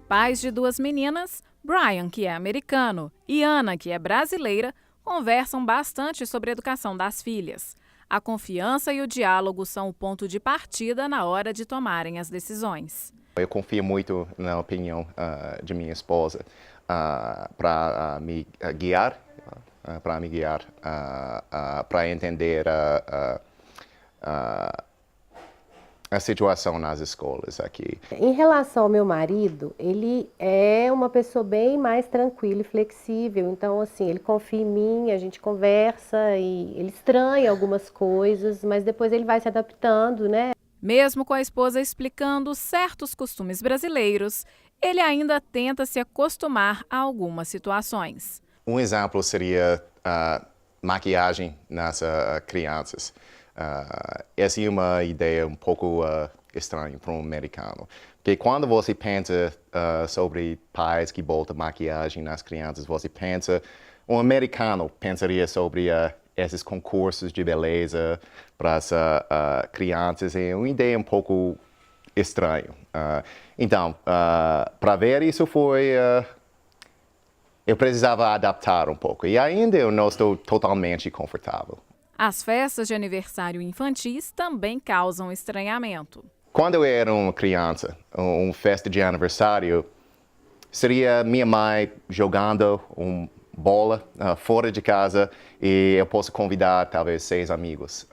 Pais de duas meninas, Brian, que é americano, e Ana, que é brasileira, conversam bastante sobre a educação das filhas. A confiança e o diálogo são o ponto de partida na hora de tomarem as decisões. Eu confio muito na opinião de minha esposa para me guiar, para entender a situação nas escolas aqui. Em relação ao meu marido, ele é uma pessoa bem mais tranquila e flexível. Então, assim, ele confia em mim, a gente conversa e ele estranha algumas coisas, mas depois ele vai se adaptando, né? Mesmo com a esposa explicando certos costumes brasileiros, ele ainda tenta se acostumar a algumas situações. Um exemplo seria maquiagem nas crianças. Essa é uma ideia um pouco estranha para um americano. Porque quando você pensa sobre pais que botam maquiagem nas crianças, você pensa, um americano pensaria sobre esses concursos de beleza para as crianças. É uma ideia um pouco estranha. Então, para ver isso eu precisava adaptar um pouco. E ainda eu não estou totalmente confortável. As festas de aniversário infantis também causam estranhamento. Quando eu era uma criança, uma festa de aniversário, seria minha mãe jogando bola fora de casa e eu posso convidar talvez 6 amigos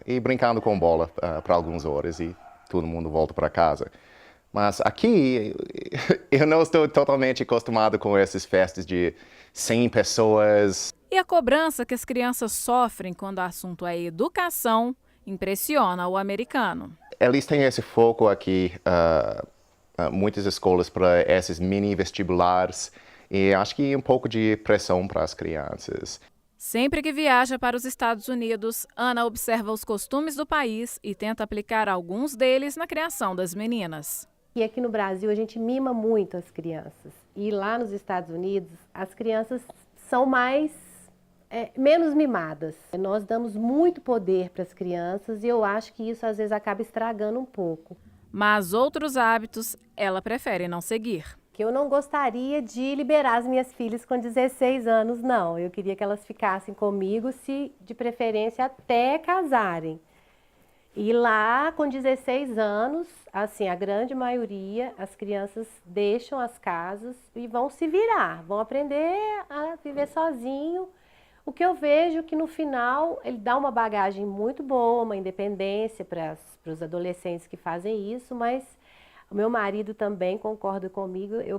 e brincando com bola para algumas horas e todo mundo volta para casa. Mas aqui eu não estou totalmente acostumado com essas festas de 100 pessoas. E a cobrança que as crianças sofrem quando o assunto é educação impressiona o americano. Eles têm esse foco aqui, muitas escolas para esses mini vestibulares, e acho que um pouco de pressão para as crianças. Sempre que viaja para os Estados Unidos, Ana observa os costumes do país e tenta aplicar alguns deles na criação das meninas. E aqui no Brasil a gente mima muito as crianças. E lá nos Estados Unidos as crianças são menos mimadas. Nós damos muito poder para as crianças e eu acho que isso às vezes acaba estragando um pouco. Mas outros hábitos ela prefere não seguir. Que eu não gostaria de liberar as minhas filhas com 16 anos, não. Eu queria que elas ficassem comigo, de preferência até casarem. E lá, com 16 anos, assim, a grande maioria, as crianças deixam as casas e vão se virar, vão aprender a viver sozinho. O que eu vejo que no final ele dá uma bagagem muito boa, uma independência para os adolescentes que fazem isso, mas o meu marido também concorda comigo. Eu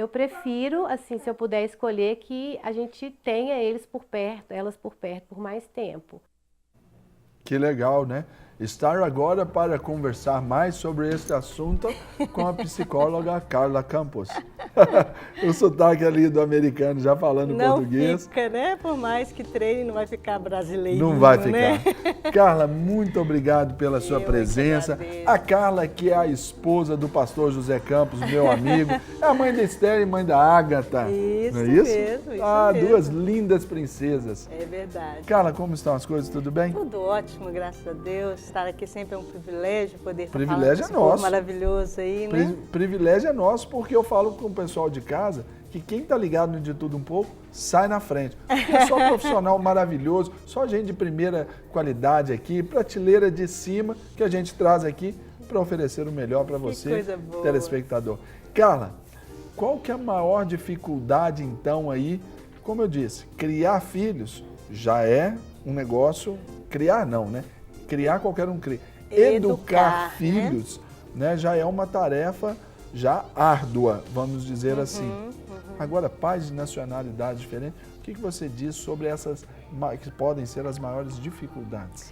prefiro, assim, se eu puder escolher, que a gente tenha elas por perto por mais tempo. Que legal, né? Estar agora para conversar mais sobre este assunto com a psicóloga Carla Campos. O sotaque ali do americano já falando português. Não fica, né? Por mais que treine, não vai ficar brasileiro. Não vai ficar. Né? Carla, muito obrigado pela sua presença. A Carla, que é a esposa do pastor José Campos, meu amigo. É a mãe da Esther e mãe da Ágata. Isso, não é isso? Mesmo, isso mesmo. Duas lindas princesas. É verdade. Carla, como estão as coisas? Tudo bem? Tudo ótimo, graças a Deus. Estar aqui sempre é um privilégio, poder estar privilégio falando é nosso. Maravilhoso aí, né? Privilégio é nosso, porque eu falo com o pessoal de casa que quem está ligado no De Tudo Um Pouco sai na frente. Porque é só profissional maravilhoso, só gente de primeira qualidade aqui, prateleira de cima, que a gente traz aqui para oferecer o melhor para você, telespectador. Carla, qual que é a maior dificuldade então aí? Como eu disse, criar filhos já é um negócio, criar não, né? Criar qualquer um cria. Educar filhos, né, já é uma tarefa já árdua, vamos dizer assim. Agora, pais de nacionalidade diferente, o que você diz sobre essas que podem ser as maiores dificuldades?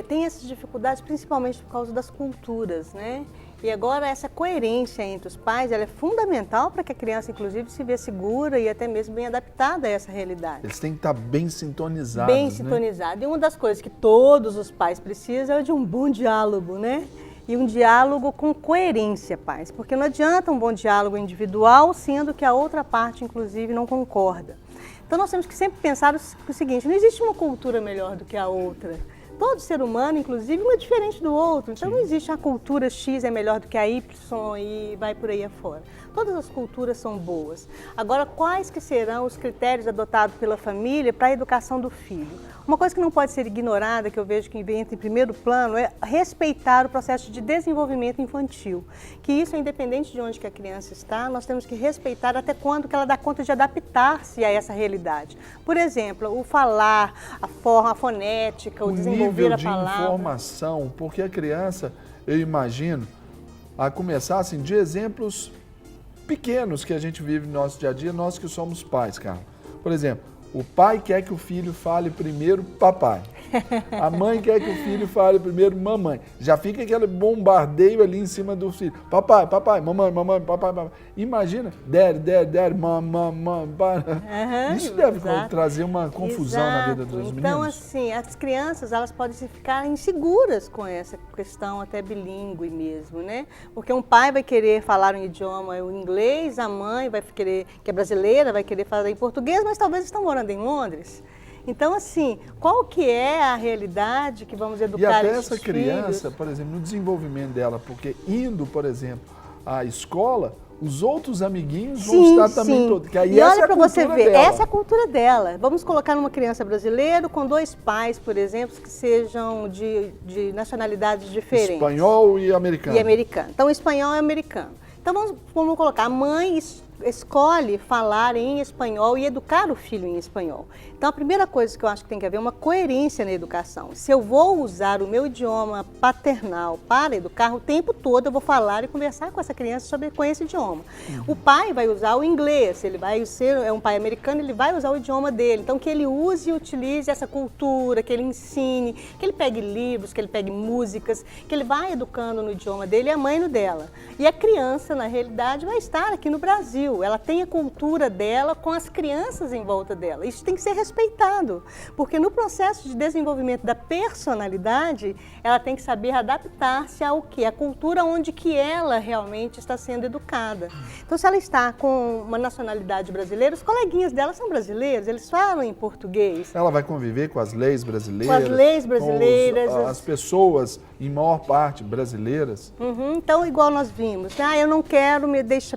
Tem essas dificuldades principalmente por causa das culturas, né? E agora essa coerência entre os pais, ela é fundamental para que a criança, inclusive, se vê segura e até mesmo bem adaptada a essa realidade. Eles têm que estar bem sintonizados, Bem sintonizados. E uma das coisas que todos os pais precisam é de um bom diálogo, né? E um diálogo com coerência, pais. Porque não adianta um bom diálogo individual, sendo que a outra parte, inclusive, não concorda. Então nós temos que sempre pensar o seguinte, não existe uma cultura melhor do que a outra. todo ser humano, inclusive, um é diferente do outro. Então não existe a cultura X é melhor do que a Y e vai por aí afora. Todas as culturas são boas. Agora, quais que serão os critérios adotados pela família para a educação do filho? Uma coisa que não pode ser ignorada, que eu vejo que entra em primeiro plano, é respeitar o processo de desenvolvimento infantil. Que isso é independente de onde que a criança está, nós temos que respeitar até quando que ela dá conta de adaptar-se a essa realidade. Por exemplo, o falar, a forma, a fonética, o desenvolver a palavra. O nível de informação, porque a criança, eu imagino, a começar assim, de exemplos pequenos que a gente vive no nosso dia a dia, nós que somos pais, Carla. Por exemplo, o pai quer que o filho fale primeiro papai. A mãe quer que o filho fale primeiro mamãe. Já fica aquele bombardeio ali em cima do filho. Papai, papai, mamãe, mamãe, papai, papai. Imagina, daddy, mamãe, papai. Isso deve trazer uma confusão na vida dos meninos. Então, assim, as crianças, elas podem ficar inseguras com essa questão até bilíngue mesmo, né? Porque um pai vai querer falar um idioma, o inglês, a mãe vai querer, que é brasileira, vai querer falar em português, mas talvez estão morando em Londres. Então, assim, qual que é a realidade que vamos educar esses filhos? E até essa criança, por exemplo, no desenvolvimento dela, porque indo, por exemplo, à escola, os outros amiguinhos vão estar também todos. Que aí e olha para você ver, essa é a cultura dela. Vamos colocar numa criança brasileira com 2 pais, por exemplo, que sejam de nacionalidades diferentes. Espanhol e americano. Então, espanhol e americano. Então, vamos colocar, a mãe escolhe falar em espanhol e educar o filho em espanhol. Então, a primeira coisa que eu acho que tem que haver é uma coerência na educação. Se eu vou usar o meu idioma paternal para educar, o tempo todo eu vou falar e conversar com essa criança com esse idioma. O pai vai usar o inglês, ele vai ser um pai americano, ele vai usar o idioma dele. Então, que ele use e utilize essa cultura, que ele ensine, que ele pegue livros, que ele pegue músicas, que ele vai educando no idioma dele e a mãe no dela. E a criança, na realidade, vai estar aqui no Brasil. Ela tem a cultura dela com as crianças em volta dela. Isso tem que ser respeitado, porque no processo de desenvolvimento da personalidade, ela tem que saber adaptar-se ao que? A cultura onde que ela realmente está sendo educada. Então, se ela está com uma nacionalidade brasileira, os coleguinhas dela são brasileiros, eles falam em português. Ela vai conviver com as leis brasileiras. Com as leis brasileiras. As pessoas, em maior parte, brasileiras. Então, igual nós vimos, eu não quero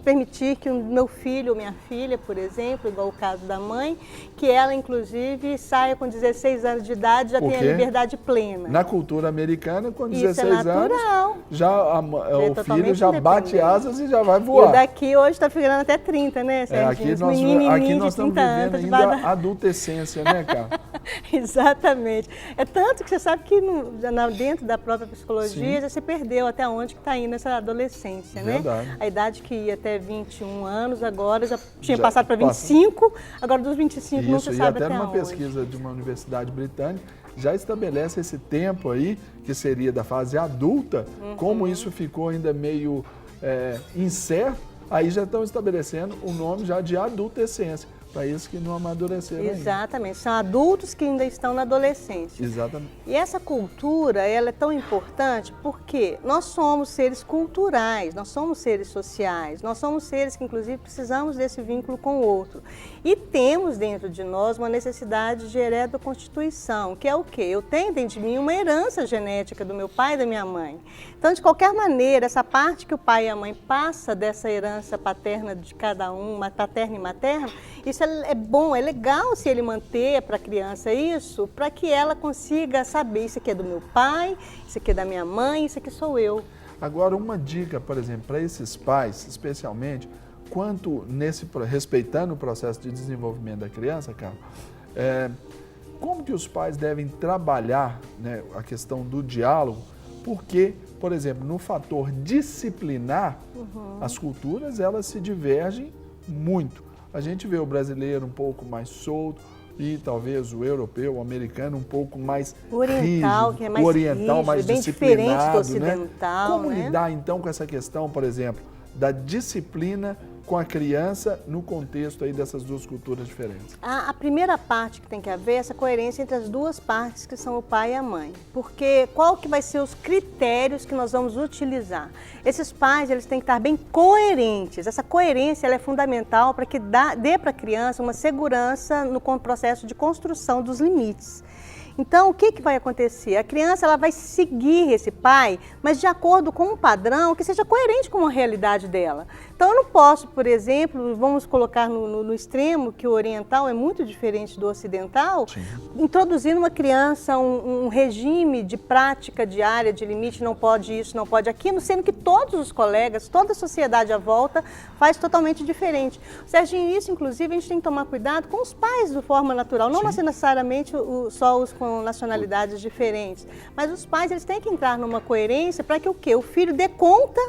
permitir que o meu filho ou minha filha, por exemplo, igual o caso da mãe, que ela, inclusive, saia com 16 anos de idade, já tenha liberdade plena. Na cultura americana, com 16 Isso é natural. anos, o filho já bate asas e já vai voar. E o daqui hoje está ficando até 30, né, Serginho? Aqui nós estamos vivendo ainda a adultescência, né, cara? Exatamente. É tanto que você sabe que dentro da própria psicologia já se perdeu até onde que está indo essa adolescência, né? Verdade. A idade que ia até 21 anos, agora já tinha passado para 25, agora dos 25 não se sabe até onde. E até numa pesquisa de uma universidade britânica já estabelece esse tempo aí, que seria da fase adulta, como isso ficou ainda meio incerto, aí já estão estabelecendo o nome já de adultescência. Para isso que não amadureceram ainda. Exatamente, são adultos que ainda estão na adolescência. Exatamente. E essa cultura, ela é tão importante porque nós somos seres culturais, nós somos seres sociais, nós somos seres que inclusive precisamos desse vínculo com o outro. E temos dentro de nós uma necessidade de heredoconstituição, que é o quê? Eu tenho dentro de mim uma herança genética do meu pai e da minha mãe. Então, de qualquer maneira, essa parte que o pai e a mãe passa dessa herança paterna de cada um, paterna e materna, isso é bom, é legal se ele manter para a criança isso, para que ela consiga saber, isso aqui é do meu pai, isso aqui é da minha mãe, isso aqui sou eu. Agora, uma dica, por exemplo, para esses pais, especialmente, respeitando o processo de desenvolvimento da criança, Carla, como que os pais devem trabalhar, né, a questão do diálogo, porque, por exemplo, no fator disciplinar, as culturas elas se divergem muito. A gente vê o brasileiro um pouco mais solto e talvez o europeu, o americano um pouco mais oriental, rígido, que é mais oriental, rígido, mais bem disciplinado, diferente do ocidental, né? Como né? lidar então com essa questão, por exemplo, da disciplina com a criança no contexto aí dessas duas culturas diferentes? A primeira parte que tem que haver é essa coerência entre as duas partes, que são o pai e a mãe. Porque qual que vai ser os critérios que nós vamos utilizar? Esses pais, eles têm que estar bem coerentes. Essa coerência ela é fundamental para que dê para a criança uma segurança no processo de construção dos limites. Então, o que vai acontecer? A criança ela vai seguir esse pai, mas de acordo com um padrão que seja coerente com a realidade dela. Então, eu não posso, por exemplo, vamos colocar no extremo, que o oriental é muito diferente do ocidental, Sim. introduzir numa criança um regime de prática diária, de limite, não pode isso, não pode aquilo, sendo que todos os colegas, toda a sociedade à volta faz totalmente diferente. Serginho, isso, inclusive, a gente tem que tomar cuidado com os pais de forma natural, não necessariamente só os com nacionalidades diferentes, mas os pais eles têm que entrar numa coerência para que o quê? O filho dê conta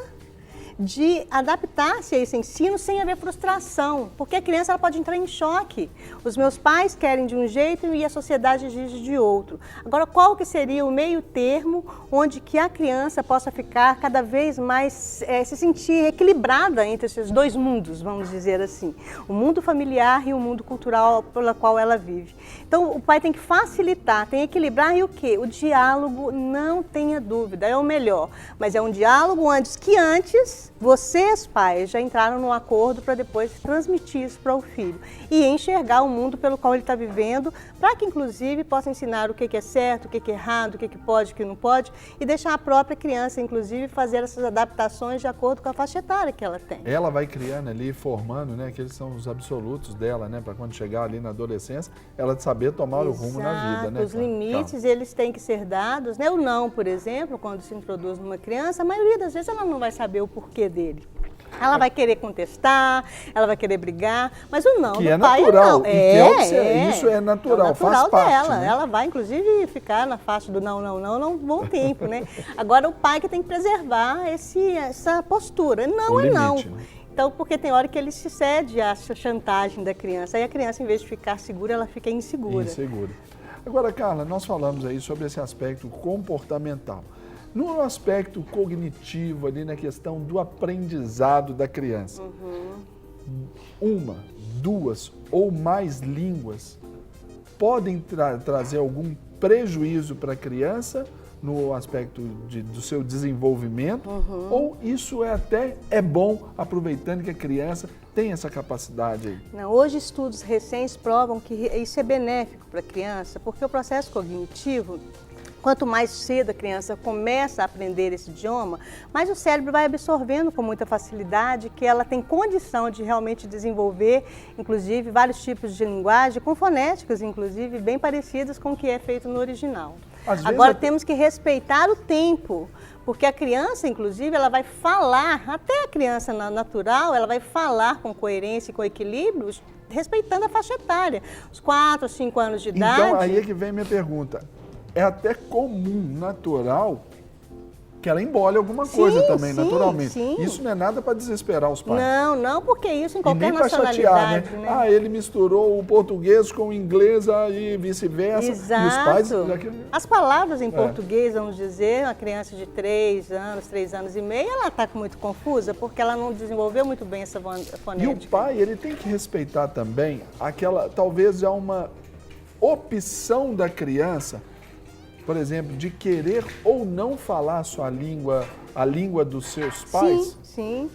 de adaptar-se a esse ensino sem haver frustração, porque a criança ela pode entrar em choque. Os meus pais querem de um jeito e a sociedade exige de outro. Agora, qual que seria o meio termo onde que a criança possa ficar cada vez mais, se sentir equilibrada entre esses dois mundos, vamos dizer assim, o mundo familiar e o mundo cultural pelo qual ela vive. Então, o pai tem que facilitar, tem que equilibrar e o quê? O diálogo, não tenha dúvida, é o melhor, mas é um diálogo antes vocês, pais, já entraram num acordo para depois transmitir isso para o filho e enxergar o mundo pelo qual ele está vivendo, para que, inclusive, possa ensinar o que é certo, o que é errado, o que pode, o que não pode, e deixar a própria criança, inclusive, fazer essas adaptações de acordo com a faixa etária que ela tem. Ela vai criando ali, formando, né, aqueles são os absolutos dela, né, para quando chegar ali na adolescência, ela saber tomar o rumo na vida, né? Os limites, eles têm que ser dados, né? O não, por exemplo, quando se introduz numa criança, a maioria das vezes ela não vai saber o porquê dele. Ela vai querer contestar, ela vai querer brigar, mas o não que do é pai natural. é não. Isso é natural, natural faz parte, dela. né? Ela vai, inclusive, ficar na faixa do não um bom tempo, né? Agora, o pai que tem que preservar essa postura. Não é não. Né? Então, porque tem hora que ele se cede à chantagem da criança. Aí a criança, em vez de ficar segura, ela fica insegura. Agora, Carla, nós falamos aí sobre esse aspecto comportamental. No aspecto cognitivo, ali na questão do aprendizado da criança, uma, duas ou mais línguas podem trazer algum prejuízo para a criança no aspecto do seu desenvolvimento, ou isso é bom, aproveitando que a criança tem essa capacidade aí? Não, hoje estudos recentes provam que isso é benéfico para a criança, porque o processo cognitivo, quanto mais cedo a criança começa a aprender esse idioma, mais o cérebro vai absorvendo com muita facilidade, que ela tem condição de realmente desenvolver, inclusive, vários tipos de linguagem, com fonéticas, inclusive, bem parecidas com o que é feito no original. Agora, temos que respeitar o tempo, porque a criança, inclusive, ela vai falar, até a criança natural, ela vai falar com coerência e com equilíbrio, respeitando a faixa etária. Os 4, 5 anos de idade... Então, aí é que vem a minha pergunta. É até comum, natural, que ela embole alguma coisa também, naturalmente. Sim. Isso não é nada para desesperar os pais. Não, porque isso em qualquer nacionalidade. Chatear, né? Ah, ele misturou o português com o inglês e vice-versa. Exato. E os pais... As palavras em português, vamos dizer, uma criança de 3 anos e meio, ela está muito confusa, porque ela não desenvolveu muito bem essa fonética. E o pai, ele tem que respeitar também aquela, talvez já uma opção da criança, por exemplo, de querer ou não falar a sua língua, a língua dos seus pais? Sim.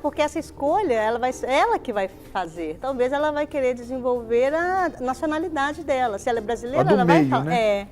Porque essa escolha, ela que vai fazer. Talvez ela vai querer desenvolver a nacionalidade dela. Se ela é brasileira, ela vai falar. Né?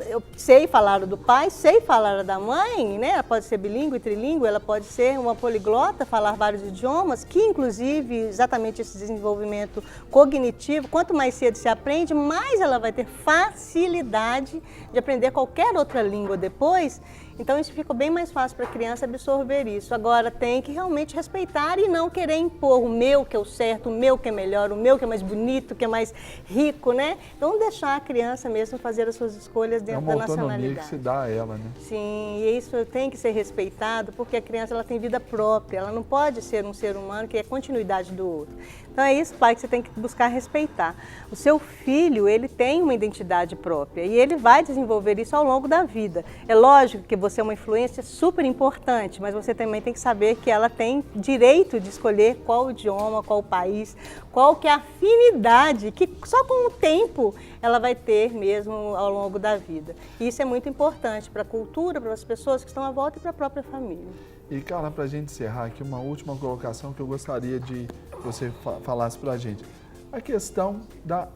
Eu sei falar do pai, sei falar da mãe, né? Ela pode ser bilíngue, trilíngue, ela pode ser uma poliglota, falar vários idiomas, que inclusive exatamente esse desenvolvimento cognitivo, quanto mais cedo se aprende, mais ela vai ter facilidade de aprender qualquer outra língua depois. Então isso fica bem mais fácil para a criança absorver isso. Agora tem que realmente respeitar e não querer impor o meu que é o certo, o meu que é melhor, o meu que é mais bonito, que é mais rico, né? Então deixar a criança mesmo fazer as suas escolhas dentro da nacionalidade. É uma autonomia que se dá a ela, né? Sim, e isso tem que ser respeitado, porque a criança ela tem vida própria, ela não pode ser um ser humano que é continuidade do outro. Então é isso, pai, que você tem que buscar respeitar. O seu filho, ele tem uma identidade própria e ele vai desenvolver isso ao longo da vida. É lógico que você é uma influência super importante, mas você também tem que saber que ela tem direito de escolher qual idioma, qual país, qual que é a afinidade, que só com o tempo ela vai ter mesmo ao longo da vida. E isso é muito importante para a cultura, para as pessoas que estão à volta e para a própria família. E, Carla, para a gente encerrar aqui, uma última colocação que eu gostaria de que você falasse para a gente. A questão da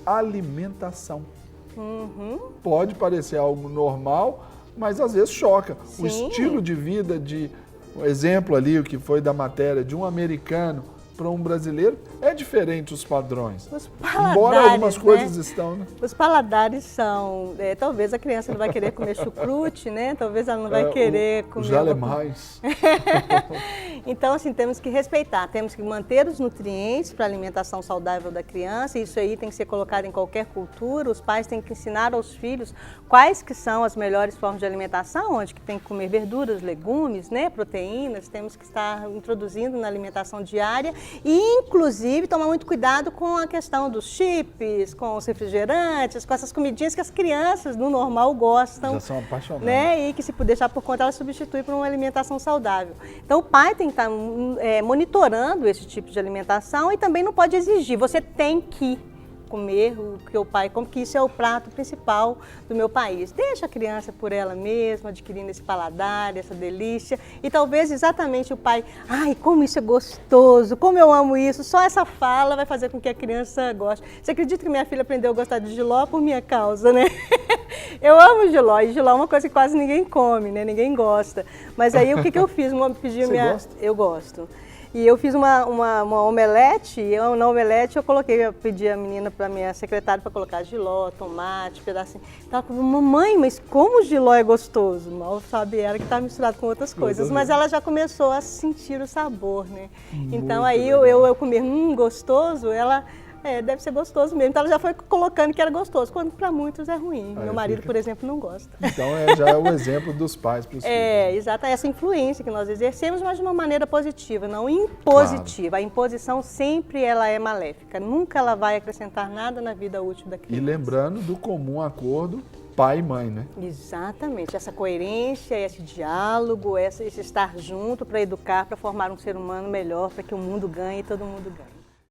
alimentação. Pode parecer algo normal, mas às vezes choca. Sim. O estilo de vida o exemplo ali, o que foi da matéria, de um americano para um brasileiro, é diferente os padrões. Os paladares, Embora algumas né? coisas estão, né? Os paladares são... talvez a criança não vai querer comer chucrute, né? Talvez ela não vai querer comer... Os alemães. Então, assim, temos que respeitar, temos que manter os nutrientes para a alimentação saudável da criança. Isso aí tem que ser colocado em qualquer cultura. Os pais têm que ensinar aos filhos quais que são as melhores formas de alimentação, onde que tem que comer verduras, legumes, né? Proteínas. Temos que estar introduzindo na alimentação diária e, inclusive, tomar muito cuidado com a questão dos chips, com os refrigerantes, com essas comidinhas que as crianças, no normal, gostam. Já são apaixonadas. Né? E que, se deixar por conta, ela substitui por uma alimentação saudável. Então, o pai tem que estar monitorando esse tipo de alimentação e também não pode exigir. Você tem que comer o que o pai come, que isso é o prato principal do meu país. Deixa a criança por ela mesma, adquirindo esse paladar, essa delícia. E talvez exatamente o pai, ai, como isso é gostoso, como eu amo isso. Só essa fala vai fazer com que a criança goste. Você acredita que minha filha aprendeu a gostar de jiló por minha causa, né? Eu amo jiló, e jiló é uma coisa que quase ninguém come, né? Ninguém gosta. Mas aí o que eu fiz? Você gosta? Eu gosto. E eu fiz uma omelete, e na omelete eu pedi a menina, para minha secretária, para colocar jiló, tomate, pedacinho. Ela falou, mamãe, mas como o jiló é gostoso? Mal sabe ela que está misturado com outras coisas, mas ela já começou a sentir o sabor, né? Então aí eu comer, gostoso, ela... deve ser gostoso mesmo. Então ela já foi colocando que era gostoso, quando para muitos é ruim. Meu marido, por exemplo, não gosta. Então já é o exemplo dos pais para os filhos. Exato. Essa influência que nós exercemos, mas de uma maneira positiva, não impositiva. Claro. A imposição sempre ela é maléfica. Nunca ela vai acrescentar nada na vida útil da criança. E lembrando do comum acordo pai e mãe, né? Exatamente. Essa coerência, esse diálogo, esse estar junto para educar, para formar um ser humano melhor, para que o mundo ganhe e todo mundo ganhe.